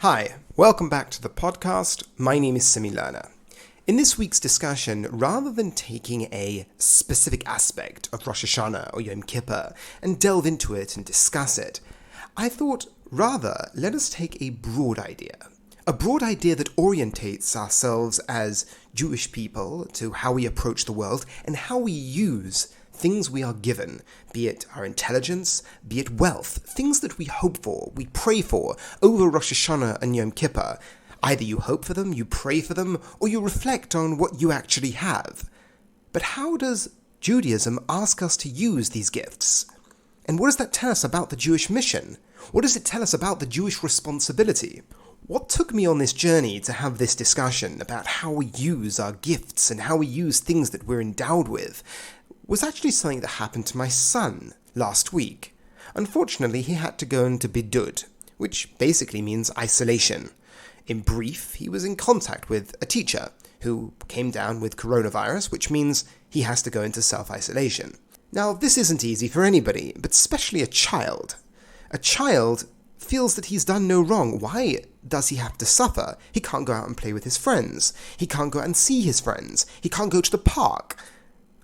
Hi, welcome back to the podcast. My name is Simi Lerner. In this week's discussion, rather than taking a specific aspect of Rosh Hashanah or Yom Kippur and delve into it and discuss it, I thought rather let us take a broad idea that orientates ourselves as Jewish people to how we approach the world and how we use things we are given, be it our intelligence, be it wealth, things that we hope for, we pray for over Rosh Hashanah and Yom Kippur. Either you hope for them, you pray for them, or you reflect on what you actually have. But how does Judaism ask us to use these gifts? And what does that tell us about the Jewish mission? What does it tell us about the Jewish responsibility? What took me on this journey to have this discussion about how we use our gifts and how we use things that we're endowed with was actually something that happened to my son last week. Unfortunately, he had to go into bidud, which basically means isolation. In brief, he was in contact with a teacher who came down with coronavirus, which means he has to go into self-isolation. Now, this isn't easy for anybody, but especially a child. A child feels that he's done no wrong. Why does he have to suffer? He can't go out and play with his friends. He can't go out and see his friends. He can't go to the park.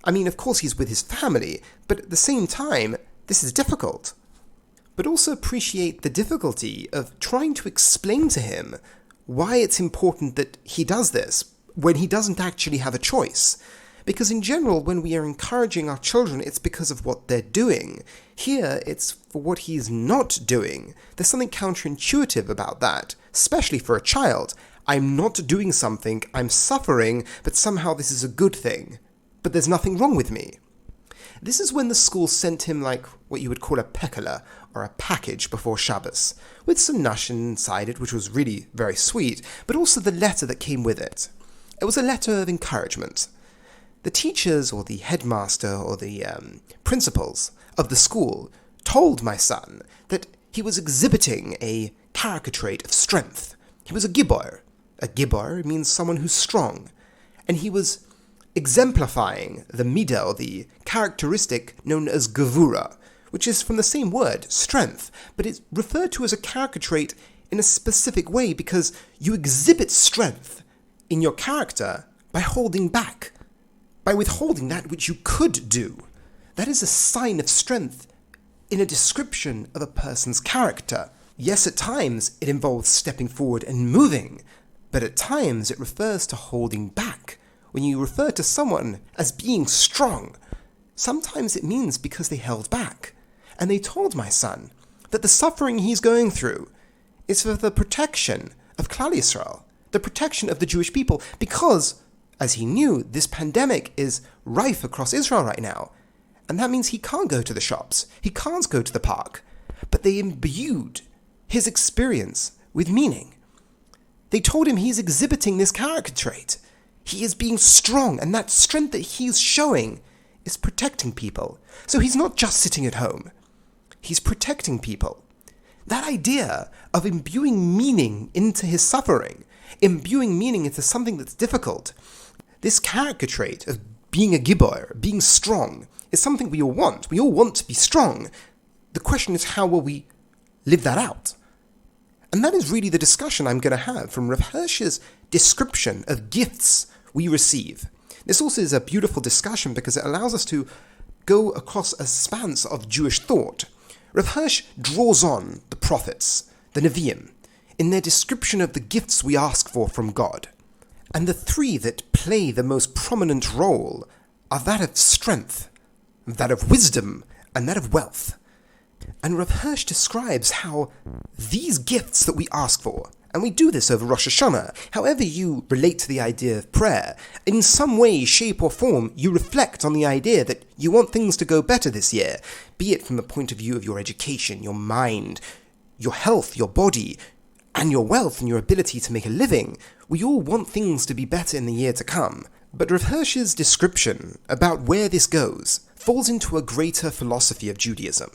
I mean, of course he's with his family, but at the same time, this is difficult. But also appreciate the difficulty of trying to explain to him why it's important that he does this when he doesn't actually have a choice. Because in general, when we are encouraging our children, it's because of what they're doing. Here, it's for what he's not doing. There's something counterintuitive about that, especially for a child. I'm not doing something, I'm suffering, but somehow this is a good thing. But there's nothing wrong with me. This is when the school sent him like what you would call a pekala, or a package before Shabbos, with some nush inside it, which was really very sweet, but also the letter that came with it. It was a letter of encouragement. The teachers or the headmaster or the principals of the school told my son that he was exhibiting a character trait of strength. He was a gibor. A gibor means someone who's strong. And he was exemplifying the midah, or the characteristic known as gevura, which is from the same word, strength, but it's referred to as a character trait in a specific way because you exhibit strength in your character by holding back, by withholding that which you could do. That is a sign of strength in a description of a person's character. Yes, at times it involves stepping forward and moving, but at times it refers to holding back. When you refer to someone as being strong, sometimes it means because they held back. And they told my son that the suffering he's going through is for the protection of Klal Yisrael, the protection of the Jewish people, because, as he knew, this pandemic is rife across Israel right now. And that means he can't go to the shops, he can't go to the park. But they imbued his experience with meaning. They told him he's exhibiting this character trait. He is being strong, and that strength that he's showing is protecting people. So he's not just sitting at home. He's protecting people. That idea of imbuing meaning into his suffering, imbuing meaning into something that's difficult, this character trait of being a gibor, being strong, is something we all want. We all want to be strong. The question is, how will we live that out? And that is really the discussion I'm going to have from Rav Hirsch's description of gifts we receive. This also is a beautiful discussion because it allows us to go across a span of Jewish thought. Rav Hirsch draws on the prophets, the Nevi'im, in their description of the gifts we ask for from God. And the three that play the most prominent role are that of strength, that of wisdom, and that of wealth. And Rav Hirsch describes how these gifts that we ask for, and we do this over Rosh Hashanah, however you relate to the idea of prayer, in some way, shape or form, you reflect on the idea that you want things to go better this year, be it from the point of view of your education, your mind, your health, your body, and your wealth and your ability to make a living. We all want things to be better in the year to come. But Rav Hirsch's description about where this goes falls into a greater philosophy of Judaism.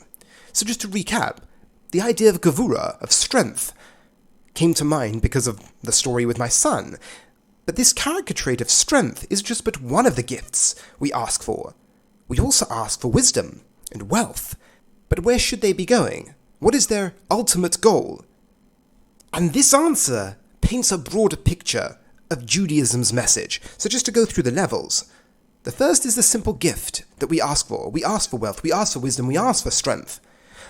So just to recap, the idea of gevura, of strength, came to mind because of the story with my son. But this character trait of strength is just but one of the gifts we ask for. We also ask for wisdom and wealth. But where should they be going? What is their ultimate goal? And this answer paints a broader picture of Judaism's message. So just to go through the levels. The first is the simple gift that we ask for. We ask for wealth, we ask for wisdom, we ask for strength.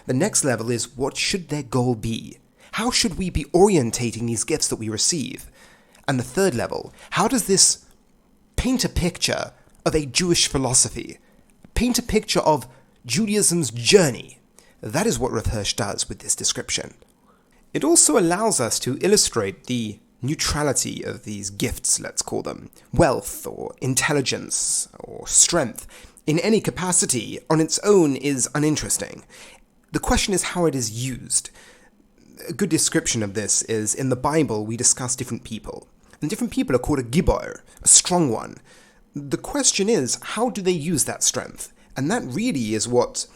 The next level is, what should their goal be? How should we be orientating these gifts that we receive? And the third level, how does this paint a picture of a Jewish philosophy? Paint a picture of Judaism's journey. That is what Rav Hirsch does with this description. It also allows us to illustrate the neutrality of these gifts, let's call them. Wealth or intelligence or strength in any capacity on its own is uninteresting. The question is how it is used. A good description of this is in the Bible we discuss different people. And different people are called a gibor, a strong one. The question is, how do they use that strength? And that really is what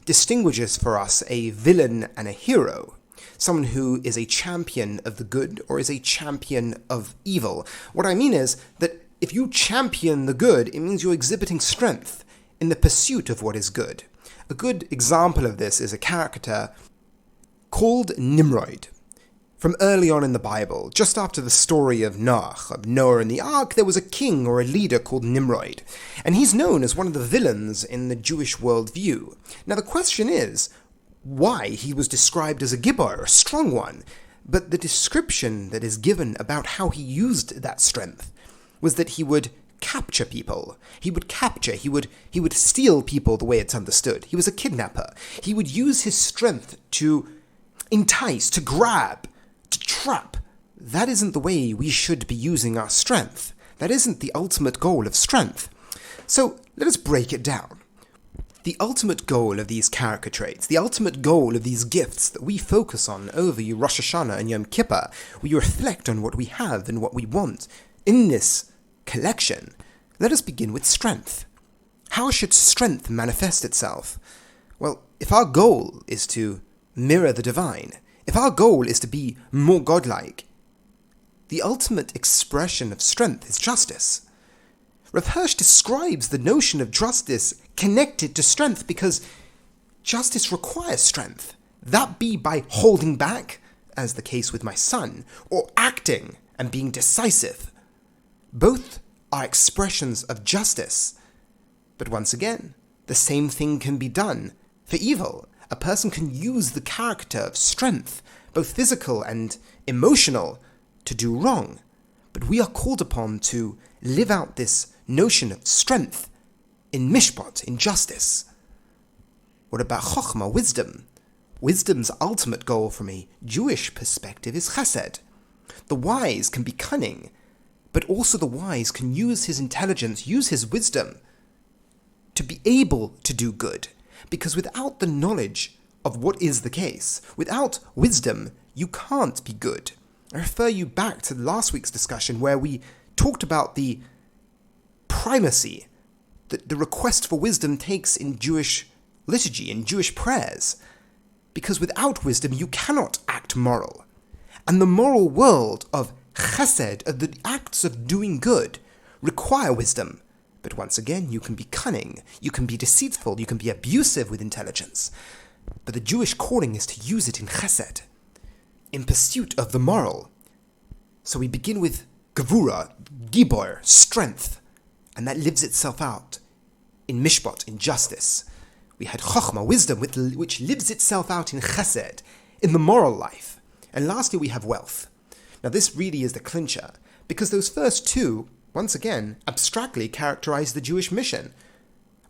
distinguishes for us a villain and a hero. Someone who is a champion of the good or is a champion of evil. What I mean is that if you champion the good, it means you're exhibiting strength in the pursuit of what is good. A good example of this is a character called Nimrod. From early on in the Bible, just after the story of Noah and the Ark, there was a king or a leader called Nimrod. And he's known as one of the villains in the Jewish worldview. Now the question is, why he was described as a gibor, a strong one, but the description that is given about how he used that strength was that he would capture people. He would steal people the way it's understood. He was a kidnapper. He would use his strength to entice, to grab, to trap. That isn't the way we should be using our strength. That isn't the ultimate goal of strength. So let us break it down. The ultimate goal of these character traits, the ultimate goal of these gifts that we focus on over Rosh Hashanah and Yom Kippur, we reflect on what we have and what we want in this collection. Let us begin with strength. How should strength manifest itself? Well, if our goal is to mirror the divine, if our goal is to be more godlike, the ultimate expression of strength is justice. Rav Hirsch describes the notion of justice connected to strength because justice requires strength. That be by holding back, as the case with my son, or acting and being decisive. Both are expressions of justice. But once again, the same thing can be done for evil. A person can use the character of strength, both physical and emotional, to do wrong. But we are called upon to live out this notion of strength in mishpat, in justice. What about chokhmah, wisdom? Wisdom's ultimate goal from a Jewish perspective is chesed. The wise can be cunning, but also the wise can use his intelligence, use his wisdom to be able to do good. Because without the knowledge of what is the case, without wisdom, you can't be good. I refer you back to last week's discussion where we talked about the primacy that the request for wisdom takes in Jewish liturgy, in Jewish prayers. Because without wisdom, you cannot act moral. And the moral world of chesed, of the acts of doing good, require wisdom. But once again, you can be cunning, you can be deceitful, you can be abusive with intelligence. But the Jewish calling is to use it in chesed, in pursuit of the moral. So we begin with gevura, gibor, strength, and that lives itself out in mishpat, in justice. We had chokhmah, wisdom, which lives itself out in chesed, in the moral life. And lastly, we have wealth. Now this really is the clincher, because those first two, once again, abstractly characterize the Jewish mission.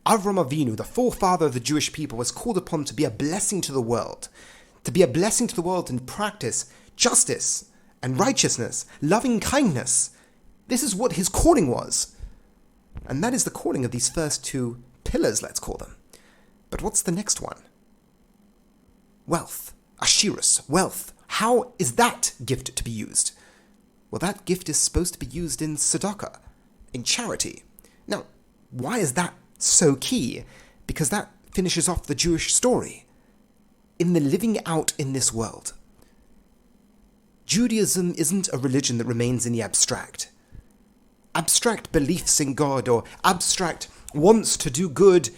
Avram Avinu, the forefather of the Jewish people, was called upon to be a blessing to the world, and practice justice and righteousness, loving kindness. This is what his calling was. And that is the calling of these first two pillars, let's call them. But what's the next one? Wealth, ashirus, wealth. How is that gift to be used? Well, that gift is supposed to be used in tzedakah, in charity. Now, why is that so key? Because that finishes off the Jewish story. In the living out in this world, Judaism isn't a religion that remains in the abstract. Abstract beliefs in God or abstract wants to do good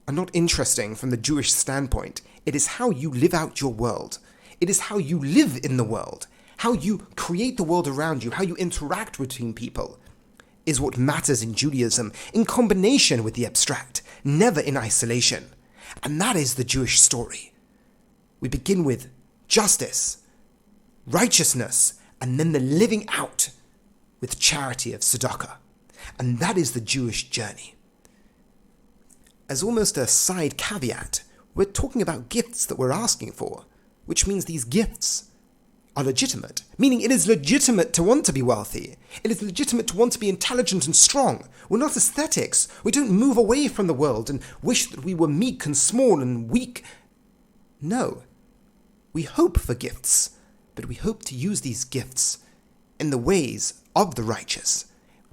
are not interesting from the Jewish standpoint. It is how you live out your world. It is how you live in the world, how you create the world around you, how you interact between people, is what matters in Judaism, in combination with the abstract, never in isolation. And that is the Jewish story. We begin with justice, righteousness, and then the living out with charity of tzedakah. And that is the Jewish journey. As almost a side caveat, we're talking about gifts that we're asking for, which means these gifts are legitimate, meaning it is legitimate to want to be wealthy. It is legitimate to want to be intelligent and strong. We're not aesthetics. We don't move away from the world and wish that we were meek and small and weak. No. We hope for gifts, but we hope to use these gifts in the ways of the righteous,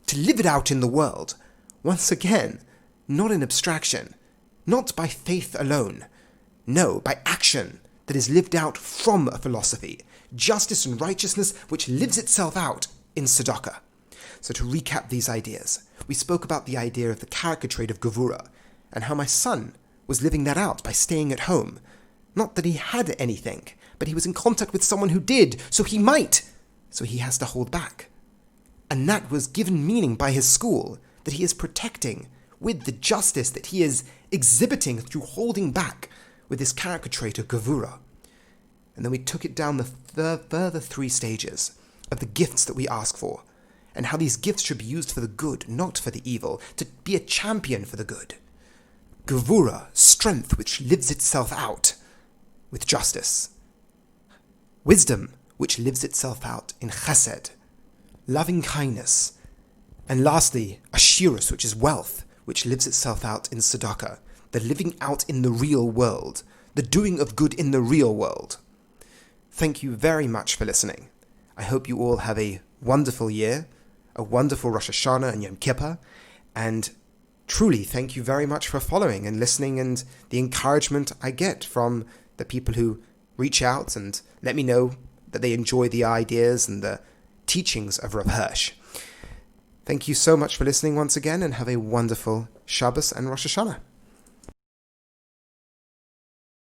to live it out in the world. Once again, not in abstraction, not by faith alone. No, by action that is lived out from a philosophy. Justice and righteousness which lives itself out in tzedakah. So to recap these ideas, we spoke about the idea of the character trait of Gevura, and how my son was living that out by staying at home. Not that he had anything, but he was in contact with someone who did, so he might. So he has to hold back. And that was given meaning by his school, that he is protecting with the justice that he is exhibiting through holding back with his character trait of Gevura. And then we took it down the further 3 stages of the gifts that we ask for, and how these gifts should be used for the good, not for the evil, to be a champion for the good. Gevura, strength which lives itself out with justice. Wisdom, which lives itself out in chesed, loving kindness. And lastly, ashirus, which is wealth, which lives itself out in tzedakah, the living out in the real world, the doing of good in the real world. Thank you very much for listening. I hope you all have a wonderful year, a wonderful Rosh Hashanah and Yom Kippur, and truly thank you very much for following and listening, and the encouragement I get from the people who reach out and let me know that they enjoy the ideas and the teachings of Rav Hirsch. Thank you so much for listening once again, and have a wonderful Shabbos and Rosh Hashanah.